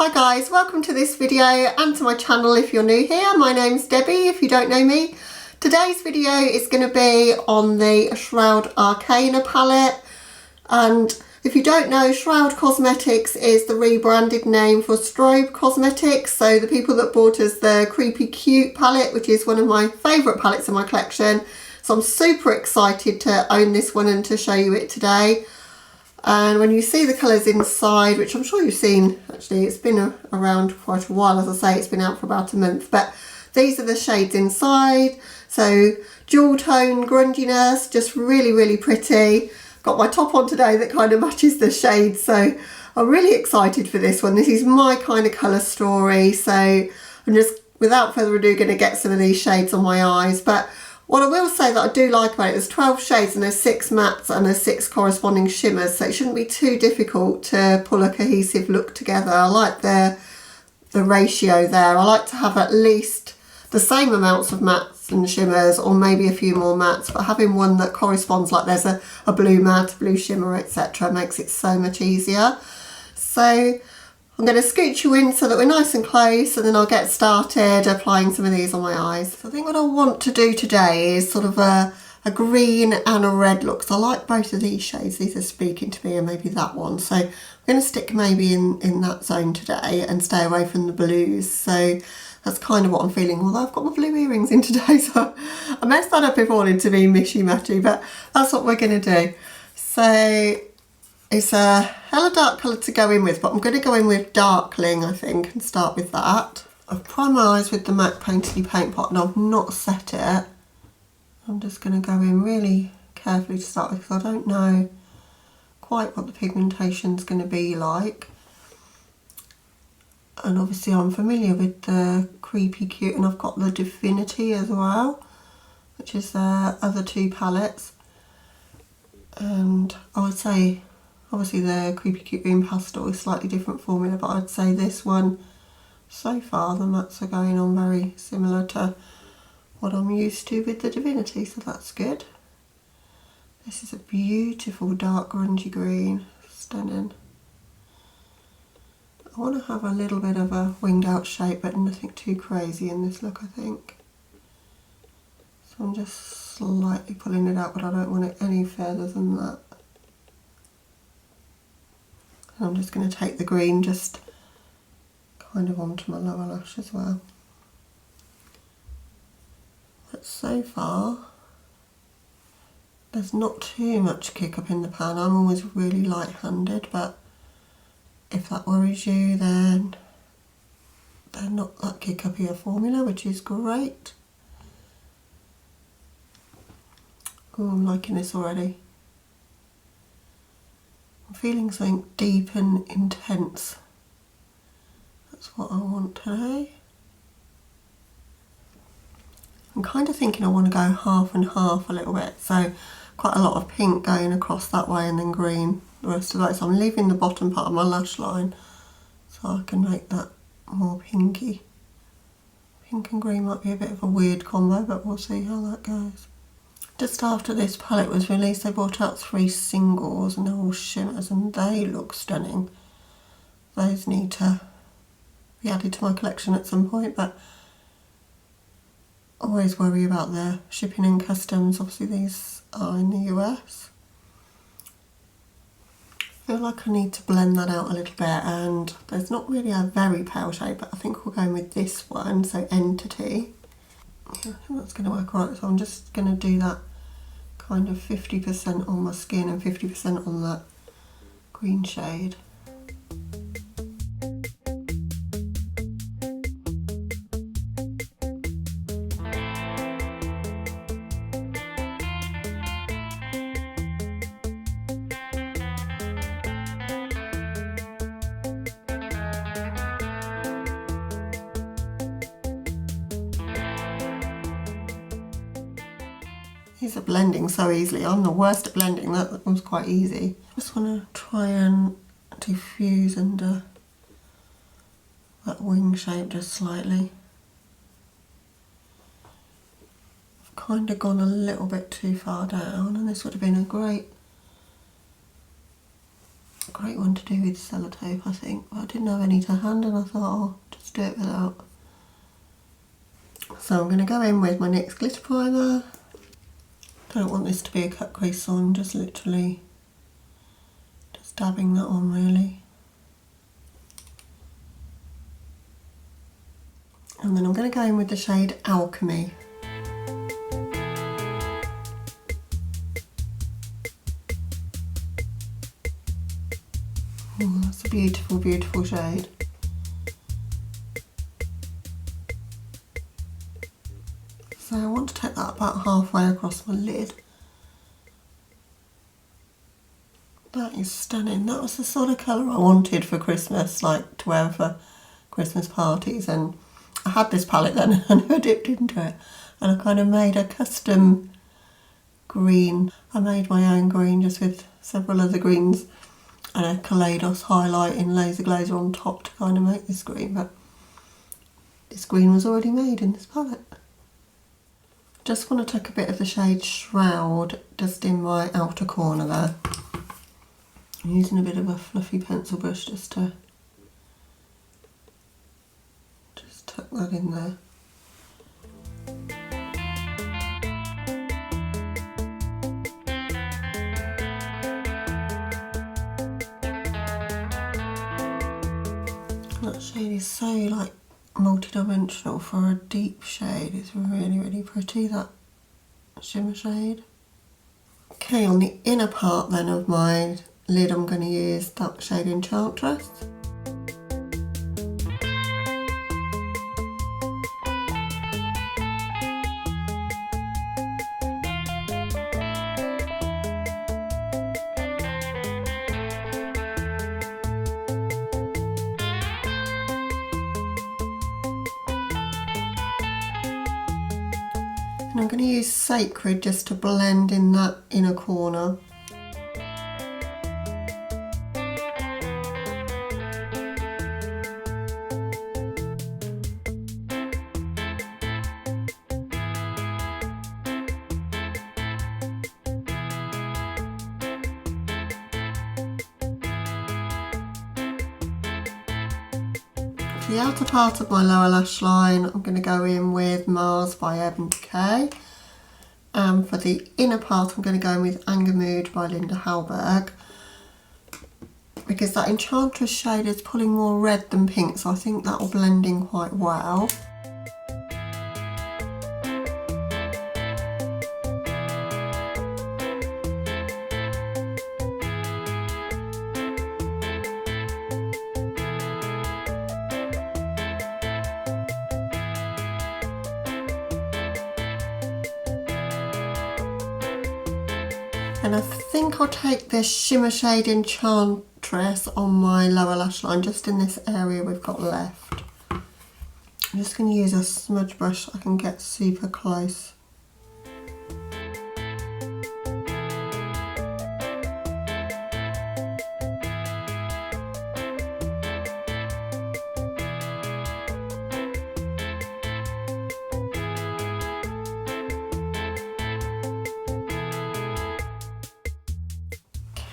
Hi guys, welcome to this video and to my channel if you're new here. My name's Debbie if you don't know me. Today's video is going to be on the SHROUD Arcana palette, and if you don't know, SHROUD Cosmetics is the rebranded name for SHROUD Cosmetics. So the people that bought us the Creepy Cute palette, which is one of my favourite palettes in my collection. So I'm super excited to own this one and to show you it today. And when you see the colours inside, which I'm sure you've seen, actually it's been around quite a while, as I say, it's been out for about a month, but these are the shades inside. So dual tone grunginess, just really pretty. Got my top on today that kind of matches the shades, so I'm really excited for this one. This is my kind of colour story, so I'm just, without further ado, going to get some of these shades on my eyes. But what I will say that I do like about it, there's 12 shades and there's 6 mattes and there's 6 corresponding shimmers, so it shouldn't be too difficult to pull a cohesive look together. I like the ratio there. I like to have at least the same amounts of mattes and shimmers, or maybe a few more mattes, but having one that corresponds, like there's a blue matte, blue shimmer, etc., makes it so much easier. So I'm going to scooch you in so that we're nice and close, and then I'll get started applying some of these on my eyes. So I think what I want to do today is sort of a green and a red look. So I like both of these shades. These are speaking to me, and maybe that one. So I'm going to stick maybe in that zone today and stay away from the blues. So that's kind of what I'm feeling, although I've got my blue earrings in today, so I messed that up if I wanted to be mishy-matchy, but that's what we're going to do. So it's a hella dark colour to go in with, but I'm going to go in with Darkling, I think, and start with that. I've primed my eyes with the MAC Painterly Paint Pot and I've not set it. I'm just going to go in really carefully to start with, because I don't know quite what the pigmentation's going to be like. And obviously I'm familiar with the Creepy Cute, and I've got the Divinity as well, which is their other two palettes. And I would say, obviously the Creepy Cute Green Pastel is slightly different formula, but I'd say this one, so far the mattes are going on very similar to what I'm used to with the Divinity, so that's good. This is a beautiful dark grungy green, stunning. I want to have a little bit of a winged out shape, but nothing too crazy in this look, I think. So I'm just slightly pulling it out, but I don't want it any further than that. And I'm just going to take the green just kind of onto my lower lash as well. But so far, there's not too much kick up in the pan. I'm always really light-handed, but if that worries you, then they're not that kick up here formula, which is great. Oh, I'm liking this already. I'm feeling something deep and intense. That's what I want today. I'm kind of thinking I want to go half and half a little bit, so quite a lot of pink going across that way and then green the rest of that. So I'm leaving the bottom part of my lash line so I can make that more pinky. Pink and green might be a bit of a weird combo, but we'll see how that goes. Just after this palette was released, they brought out 3 singles, and they're all shimmers, and they look stunning. Those need to be added to my collection at some point, but I always worry about their shipping and customs. Obviously these are in the US. I feel like I need to blend that out a little bit, and there's not really a very pale shade, but I think we're going with this one, so Entity. Yeah, I think that's going to work alright, so I'm just going to do that kind of 50% on my skin and 50% on that green shade. These are blending so easily. I'm the worst at blending. That was quite easy. Just want to try and diffuse under that wing shape just slightly. I've kind of gone a little bit too far down, and this would have been a great great one to do with sellotape, I think. But I didn't have any to hand and I thought I'll just do it without. So I'm going to go in with my NYX glitter primer. Don't want this to be a cut crease, so I'm just literally just dabbing that on really. And then I'm going to go in with the shade Alchemy. Oh, that's a beautiful, beautiful shade. So I want to take that about halfway across my lid. That is stunning. That was the sort of colour I wanted for Christmas, like to wear for Christmas parties. And I had this palette then and I dipped into it. And I kind of made a custom green. I made my own green just with several other greens and a Kaleidos highlight in laser glazer on top to kind of make this green. But this green was already made in this palette. Just want to take a bit of the shade Shroud just in my outer corner there. I'm using a bit of a fluffy pencil brush just to tuck that in there. That shade is so like multi-dimensional for a deep shade. It's really, really pretty, that shimmer shade. Okay, on the inner part then of my lid I'm going to use that shade Enchantress. And I'm going to use Sacred just to blend in that inner corner. For the outer part of my lower lash line, I'm going to go in with Mars by Urban Decay. And for the inner part, I'm going to go in with Anger Mood by Linda Hallberg. Because that Enchantress shade is pulling more red than pink, so I think that will blend in quite well. And I think I'll take this shimmer shade Enchantress on my lower lash line, just in this area we've got left. I'm just going to use a smudge brush so I can get super close.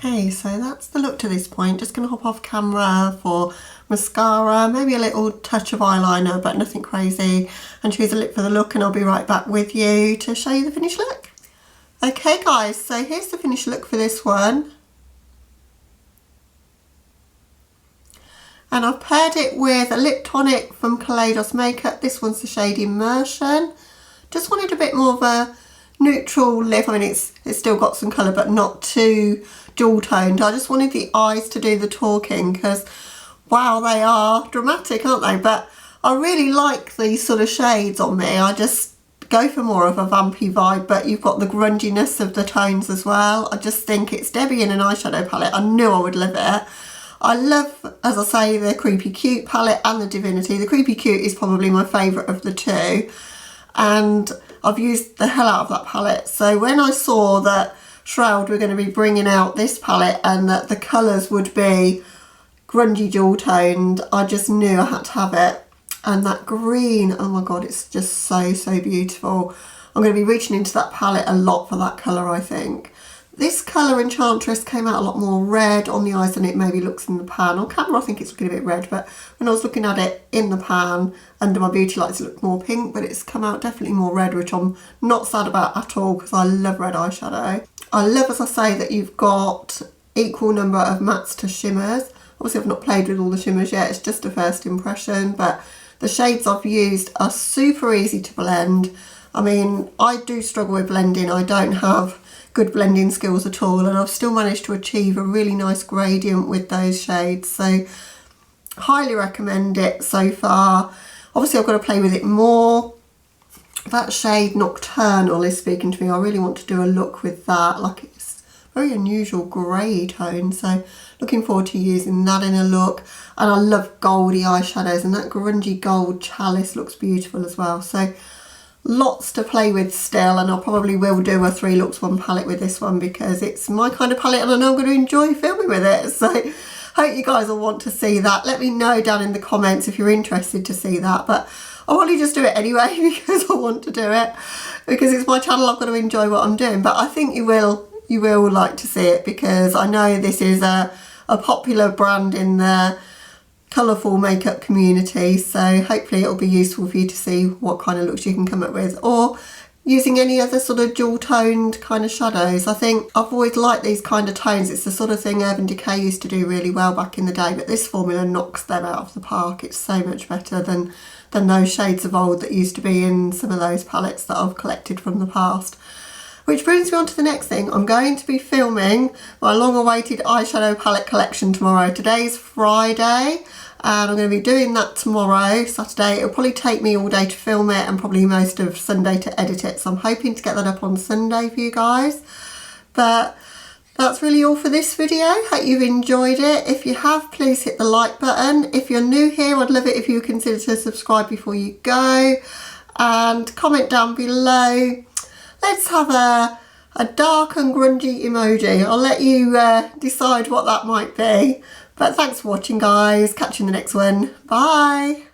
Okay, so that's the look to this point. Just going to hop off camera for mascara, maybe a little touch of eyeliner, but nothing crazy, and choose a lip for the look, and I'll be right back with you to show you the finished look. Okay guys, so here's the finished look for this one. And I've paired it with a lip tonic from Kaleidos Makeup. This one's the shade Immersion. Just wanted a bit more of a neutral lip. I mean, it's still got some colour, but not too dual toned. I just wanted the eyes to do the talking, because wow, they are dramatic, aren't they? But I really like these sort of shades on me. I just go for more of a vampy vibe, but you've got the grunginess of the tones as well. I just think it's Debbie in an eyeshadow palette. I knew I would love it. I love, as I say, the Creepy Cute palette and the Divinity. The Creepy Cute is probably my favourite of the two, and I've used the hell out of that palette. So when I saw that Shroud were going to be bringing out this palette and that the colours would be grungy dual toned, I just knew I had to have it. And that green, oh my god, it's just so beautiful. I'm going to be reaching into that palette a lot for that colour, I think. This colour Enchantress came out a lot more red on the eyes than it maybe looks in the pan. On camera I think it's looking a bit red, but when I was looking at it in the pan under my beauty lights it looked more pink, but it's come out definitely more red, which I'm not sad about at all because I love red eyeshadow. I love, as I say, that you've got equal number of mattes to shimmers. Obviously I've not played with all the shimmers yet, it's just a first impression, but the shades I've used are super easy to blend. I mean, I do struggle with blending. I don't have good blending skills at all, and I've still managed to achieve a really nice gradient with those shades, so highly recommend it so far. Obviously I've got to play with it more. That shade Nocturnal is speaking to me. I really want to do a look with that. Like, it's very unusual grey tone, so looking forward to using that in a look. And I love goldy eyeshadows, and that grungy gold Chalice looks beautiful as well. So lots to play with still, and I probably will do a 3 looks 1 palette with this one because it's my kind of palette and I know I'm going to enjoy filming with it. So hope you guys will want to see that. Let me know down in the comments if you're interested to see that, but I'll probably just do it anyway because I want to do it, because it's my channel. I've got to enjoy what I'm doing, but I think you will like to see it because I know this is a popular brand in the colourful makeup community, so hopefully it'll be useful for you to see what kind of looks you can come up with, or using any other sort of dual toned kind of shadows. I think I've always liked these kind of tones. It's the sort of thing Urban Decay used to do really well back in the day, but this formula knocks them out of the park. It's so much better than those shades of old that used to be in some of those palettes that I've collected from the past. Which brings me on to the next thing. I'm going to be filming my long-awaited eyeshadow palette collection tomorrow. Today's Friday, and I'm going to be doing that tomorrow, Saturday. It'll probably take me all day to film it and probably most of Sunday to edit it. So I'm hoping to get that up on Sunday for you guys. But that's really all for this video. Hope you've enjoyed it. If you have, please hit the like button. If you're new here, I'd love it if you would consider to subscribe before you go. And comment down below. Let's have a dark and grungy emoji. I'll let you decide what that might be. But thanks for watching, guys. Catch you in the next one. Bye.